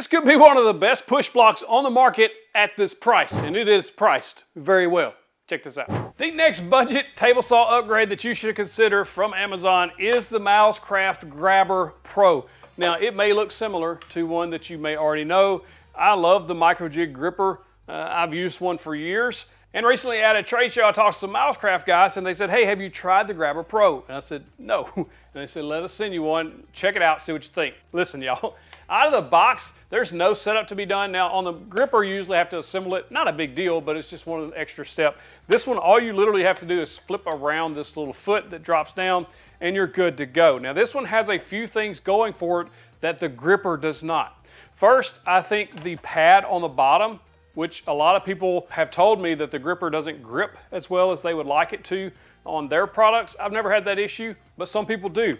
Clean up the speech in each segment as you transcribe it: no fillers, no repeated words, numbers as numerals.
This could be one of the best push blocks on the market at this price, and it is priced very well. Check this out. The next budget table saw upgrade that you should consider from Amazon is the Milescraft GrabberPro. Now, it may look similar to one that you may already know. I love the MicroJig gripper. I've used one for years. And recently at a trade show, I talked to some Milescraft guys and they said, hey, have you tried the GrabberPro? And I said, no. And they said, let us send you one. Check it out, see what you think. Listen, y'all, out of the box, there's no setup to be done. Now, on the gripper, you usually have to assemble it. Not a big deal, but it's just one of the extra steps. This one, all you literally have to do is flip around this little foot that drops down and you're good to go. Now, this one has a few things going for it that the gripper does not. First, I think the pad on the bottom, which a lot of people have told me that the gripper doesn't grip as well as they would like it to on their products. I've never had that issue, but some people do.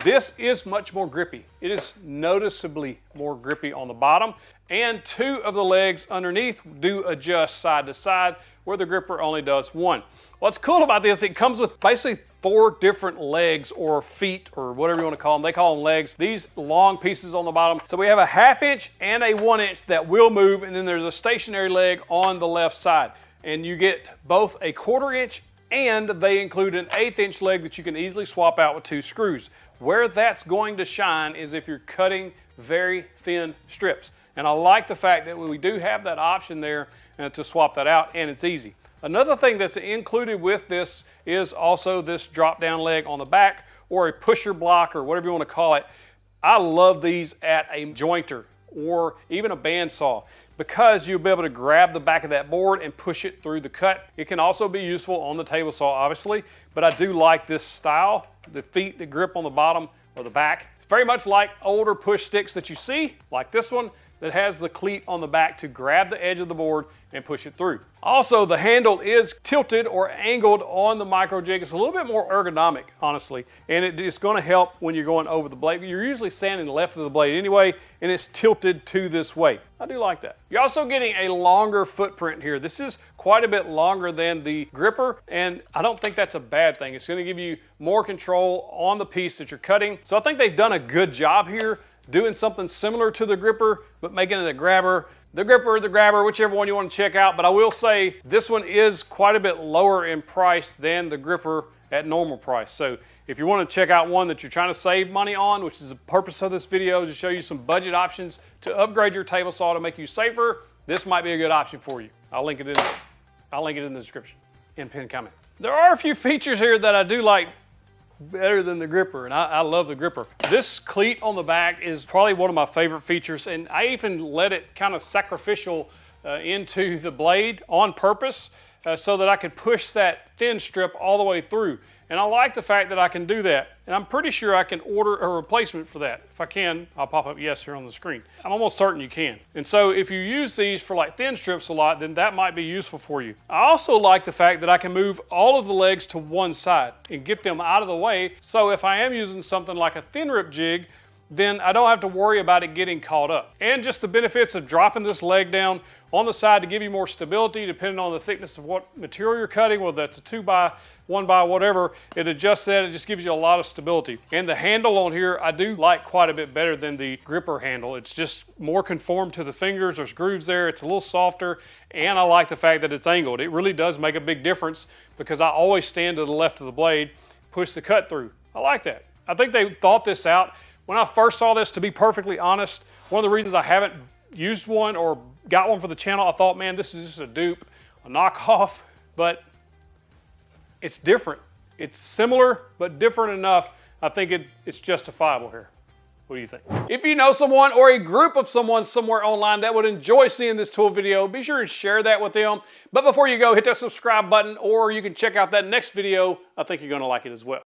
This is much more grippy. It is noticeably more grippy on the bottom, and two of the legs underneath do adjust side to side where the gripper only does one. What's cool about this, it comes with basically 4 different legs or feet or whatever you want to call them. They call them legs. These long pieces on the bottom. So we have a 1/2 inch and a 1 inch that will move, and then there's a stationary leg on the left side. And you get both a 1/4 inch and they include an 1/8 inch leg that you can easily swap out with 2 screws. Where that's going to shine is if you're cutting very thin strips. And I like the fact that we do have that option there to swap that out, and it's easy. Another thing that's included with this is also this drop down leg on the back, or a pusher block, or whatever you want to call it. I love these at a jointer or even a bandsaw because you'll be able to grab the back of that board and push it through the cut. It can also be useful on the table saw, obviously, but I do like this style. The feet that grip on the bottom or the back. It's very much like older push sticks that you see, like this one, that has the cleat on the back to grab the edge of the board and push it through. Also, the handle is tilted or angled on the MicroJig. It's a little bit more ergonomic, honestly, and it's going to help when you're going over the blade. You're usually standing left of the blade anyway, and it's tilted to this way. I do like that. You're also getting a longer footprint here. This is quite a bit longer than the gripper, and I don't think that's a bad thing. It's going to give you more control on the piece that you're cutting. So I think they've done a good job here doing something similar to the gripper, but making it a grabber. The gripper, the grabber, whichever one you want to check out. But I will say this one is quite a bit lower in price than the gripper at normal price. So if you want to check out one that you're trying to save money on, which is the purpose of this video, to show you some budget options to upgrade your table saw to make you safer, this might be a good option for you. I'll link it in the description and pinned comment. There are a few features here that I do like better than the gripper, and I love the gripper. This cleat on the back is probably one of my favorite features, and I even let it kind of sacrificial into the blade on purpose so that I could push that thin strip all the way through. And I like the fact that I can do that, and I'm pretty sure I can order a replacement for that. If I can, I'll pop up yes here on the screen. I'm almost certain you can. And so if you use these for like thin strips a lot, then that might be useful for you. I also like the fact that I can move all of the legs to one side and get them out of the way. So if I am using something like a thin rip jig, then I don't have to worry about it getting caught up. And just the benefits of dropping this leg down on the side to give you more stability depending on the thickness of what material you're cutting, whether that's a 2x, 1x, whatever, it adjusts that, it just gives you a lot of stability. And the handle on here, I do like quite a bit better than the gripper handle. It's just more conformed to the fingers, there's grooves there, it's a little softer, and I like the fact that it's angled. It really does make a big difference because I always stand to the left of the blade, push the cut through. I like that. I think they thought this out. When I first saw this, to be perfectly honest, one of the reasons I haven't used one or got one for the channel, I thought, man, this is just a dupe, a knockoff, but it's different. It's similar, but different enough. I think it's justifiable here. What do you think? If you know someone or a group of someone somewhere online that would enjoy seeing this tool video, be sure and share that with them. But before you go, hit that subscribe button, or you can check out that next video. I think you're gonna like it as well.